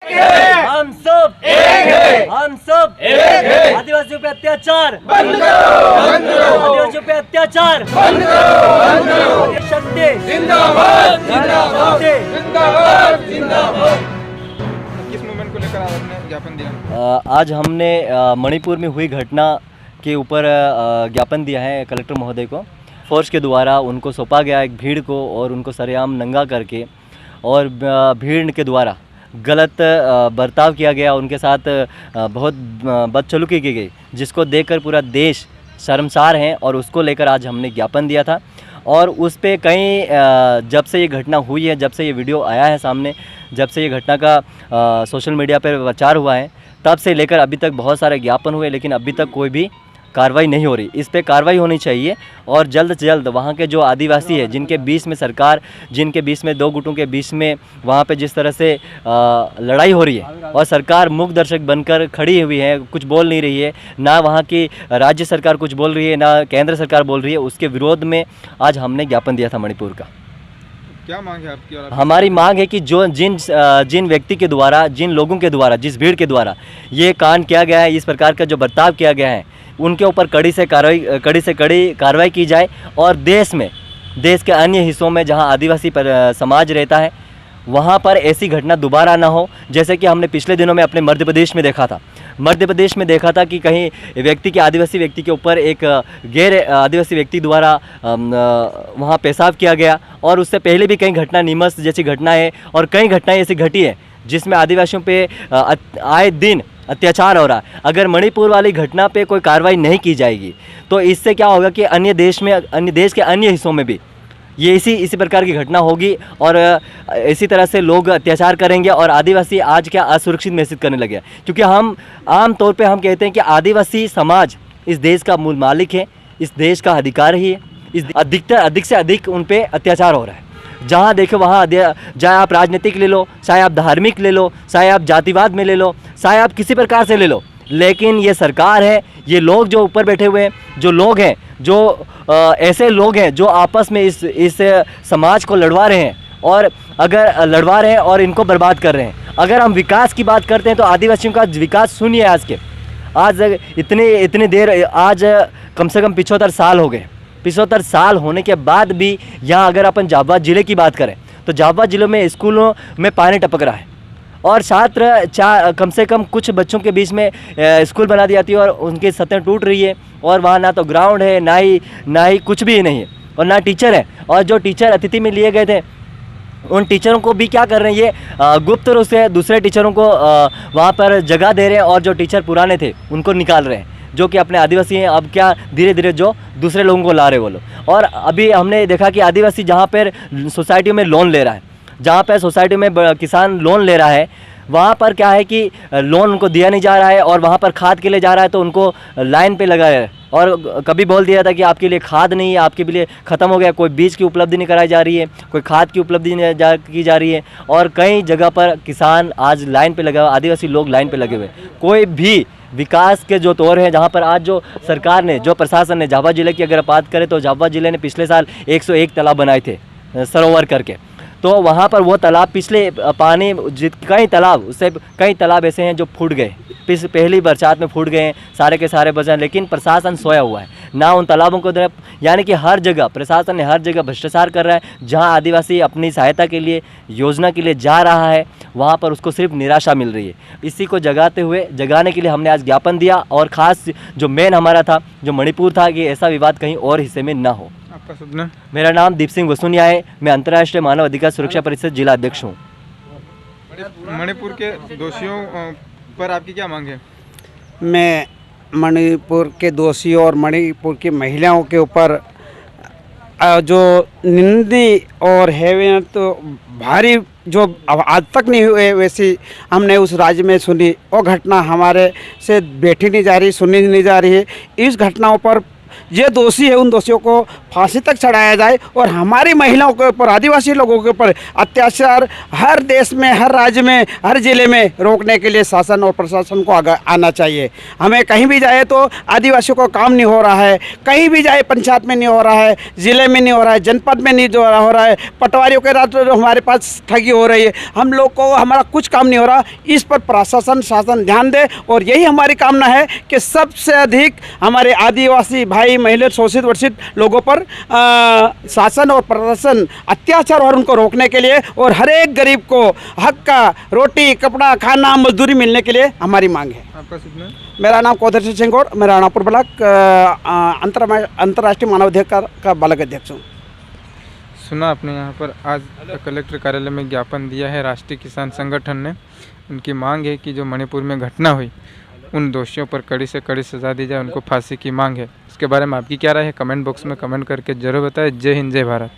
हम सब एक है, हम सब एक है। आदिवासियों पे अत्याचार बंद करो, बंद करो। आदिवासियों पे अत्याचार बंद करो, बंद करो। शक्ति जिंदाबाद, जिंदाबाद, जिंदाबाद, जिंदाबाद। किस मूवमेंट को लेकर आपने ज्ञापन दिया? आज हमने मणिपुर में हुई घटना के ऊपर ज्ञापन दिया है कलेक्टर महोदय को। फोर्स के द्वारा उनको सौंपा गया एक भीड़ को और उनको सरेआम नंगा करके और भीड़ के द्वारा गलत बर्ताव किया गया, उनके साथ बहुत बदसलूकी की गई, जिसको देखकर पूरा देश शर्मसार है। और उसको लेकर आज हमने ज्ञापन दिया था और उस पे कई जब से ये घटना हुई है, जब से ये वीडियो आया है सामने, जब से ये घटना का सोशल मीडिया पर प्रचार हुआ है, तब से लेकर अभी तक बहुत सारे ज्ञापन हुए, लेकिन अभी तक कोई भी कार्रवाई नहीं हो रही। इस पे कार्रवाई होनी चाहिए और जल्द से जल्द वहाँ के जो आदिवासी है, जिनके बीच में सरकार, जिनके बीच में दो गुटों के बीच में वहाँ पे जिस तरह से लड़ाई हो रही है और सरकार मूक दर्शक बनकर खड़ी हुई है, कुछ बोल नहीं रही है, ना वहाँ की राज्य सरकार कुछ बोल रही है, ना केंद्र सरकार बोल रही है, उसके विरोध में आज हमने ज्ञापन दिया था मणिपुर का। क्या मांग है आपकी? और हमारी मांग है कि जो जिन व्यक्ति के द्वारा, जिन लोगों के द्वारा, जिस भीड़ के द्वारा ये कांड किया गया है, इस प्रकार का जो बर्ताव किया गया है, उनके ऊपर कड़ी से कड़ी कार्रवाई की जाए और देश के अन्य हिस्सों में जहां आदिवासी समाज रहता है वहां पर ऐसी घटना दोबारा ना हो। जैसे कि हमने पिछले दिनों में अपने मध्य प्रदेश में देखा था कि कहीं आदिवासी व्यक्ति के ऊपर एक गैर आदिवासी व्यक्ति द्वारा वहाँ पेशाब किया गया और उससे पहले भी कई घटना, नीमच जैसी घटना है और कई घटनाएं ऐसी घटी है जिसमें आदिवासियों पे आए दिन अत्याचार हो रहा है। अगर मणिपुर वाली घटना पे कोई कार्रवाई नहीं की जाएगी तो इससे क्या होगा कि अन्य देश के अन्य हिस्सों में भी ये इसी प्रकार की घटना होगी और इसी तरह से लोग अत्याचार करेंगे और आदिवासी आज क्या असुरक्षित महसूस करने लगे। क्योंकि हम आम तौर पे हम कहते हैं कि आदिवासी समाज इस देश का मूल मालिक है, इस देश का अधिकार ही है। इस अधिक से अधिक उन पे अत्याचार हो रहा है। जहाँ देखो वहाँ, चाहे आप राजनीतिक ले लो, चाहे आप धार्मिक ले लो, चाहे आप जातिवाद में ले लो, चाहे आप किसी प्रकार से ले लो, लेकिन ये सरकार है, ये लोग जो ऊपर बैठे हुए हैं, जो लोग हैं, जो ऐसे लोग हैं जो आपस में इस समाज को लड़वा रहे हैं और अगर लड़वा रहे हैं और इनको बर्बाद कर रहे हैं। अगर हम विकास की बात करते हैं तो आदिवासियों का विकास सुनिए, आज इतनी देर, आज कम से कम 75 साल हो गए। 75 साल होने के बाद भी यहाँ अगर अपन झाबुआ ज़िले की बात करें तो झाबुआ ज़िले में स्कूलों में पानी टपक रहा है और छात्र कम से कम कुछ बच्चों के बीच में स्कूल बना दी जाती है और उनकी सतह टूट रही है और वहाँ ना तो ग्राउंड है, ना ही कुछ भी नहीं है और ना टीचर है। और जो टीचर अतिथि में लिए गए थे उन टीचरों को भी क्या कर रहे हैं, ये गुप्त रूप से दूसरे टीचरों को वहाँ पर जगह दे रहे हैं और जो टीचर पुराने थे उनको निकाल रहे हैं, जो कि अपने आदिवासी हैं। अब क्या धीरे धीरे जो दूसरे लोगों को ला रहे वो लोग। और अभी हमने देखा कि आदिवासी जहाँ पर सोसाइटियों में लोन ले रहा है, जहाँ पर सोसाइटी में किसान लोन ले रहा है, वहाँ पर क्या है कि लोन उनको दिया नहीं जा रहा है और वहाँ पर खाद के लिए जा रहा है तो उनको लाइन पे लगा है। और कभी बोल दिया था कि आपके लिए खाद नहीं है, आपके लिए ख़त्म हो गया, कोई बीज की उपलब्धि नहीं कराई जा रही है, कोई खाद की उपलब्धि नहीं की जा रही है। और कई जगह पर किसान आज लाइन पे लगा हुआ, आदिवासी लोग लाइन पे लगे हुए। कोई भी विकास के जो तौर हैं, जहाँ पर आज जो सरकार ने, जो प्रशासन ने, झाबुआ ज़िले की अगर बात करें तो झाबुआ ज़िले ने पिछले साल 101 तालाब बनाए थे सरोवर करके। तो वहाँ पर वो तालाब पिछले पानी कई तालाब ऐसे हैं जो फूट गए, पहली बरसात में फूट गए सारे के सारे बचे, लेकिन प्रशासन सोया हुआ है ना उन तालाबों को। यानी कि हर जगह प्रशासन ने हर जगह भ्रष्टाचार कर रहा है। जहाँ आदिवासी अपनी सहायता के लिए, योजना के लिए जा रहा है, वहाँ पर उसको सिर्फ निराशा मिल रही है। इसी को जगाने के लिए हमने आज ज्ञापन दिया और ख़ास जो मेन हमारा था, जो मणिपुर था, कि ऐसा विवाद कहीं और हिस्से में ना हो। आपका शुभ नाम? मेरा नाम दीप सिंह वसूनिया है, मैं अंतर्राष्ट्रीय मानव अधिकार सुरक्षा परिषद जिला अध्यक्ष हूँ। मणिपुर के दोषियों पर आपकी क्या मांग है? मैं मणिपुर के दोषियों और मणिपुर की महिलाओं के ऊपर जो निंदी और है तो भारी, जो आज तक नहीं हुए वैसी हमने उस राज्य में सुनी, वो घटना हमारे से बैठी नहीं जा रही, सुनी नहीं जा रही है। इस घटनाओं पर ये दोषी है उन दोषियों को फांसी तक चढ़ाया जाए और हमारी महिलाओं के ऊपर, आदिवासी लोगों के ऊपर अत्याचार हर देश में, हर राज्य में, हर जिले में रोकने के लिए शासन और प्रशासन को आगे आना चाहिए। हमें कहीं भी जाए तो आदिवासियों को काम नहीं हो रहा है, कहीं भी जाए पंचायत में नहीं हो रहा है, ज़िले में नहीं हो रहा है, जनपद में नहीं हो रहा है, पटवारियों के रात हमारे पास ठगी हो रही है, हम लोग को हमारा कुछ काम नहीं हो रहा। इस पर प्रशासन शासन ध्यान दे और यही हमारी कामना है कि सबसे अधिक हमारे आदिवासी भाई महिला शोषित वर्षित लोगों पर शासन और प्रशासन अत्याचार और उनको रोकने के लिए और हर एक गरीब को हक का रोटी कपड़ा खाना मजदूरी मिलने के लिए हमारी मांग है। आपका शुभ नाम? मेरा नाम कोदर सिंह गौड़, मैं राणापुर ब्लॉक अंतर्राष्ट्रीय मानवाधिकार का ब्लॉक अध्यक्ष हूँ। सुना आपने, यहाँ पर आज कलेक्टर कार्यालय में ज्ञापन दिया है राष्ट्रीय किसान संगठन ने। उनकी मांग है कि जो मणिपुर में घटना हुई उन दोषियों पर कड़ी से कड़ी सज़ा दी जाए, उनको फांसी की मांग है। इसके बारे में आपकी क्या राय है? कमेंट बॉक्स में कमेंट करके जरूर बताएं। जय हिंद, जय भारत।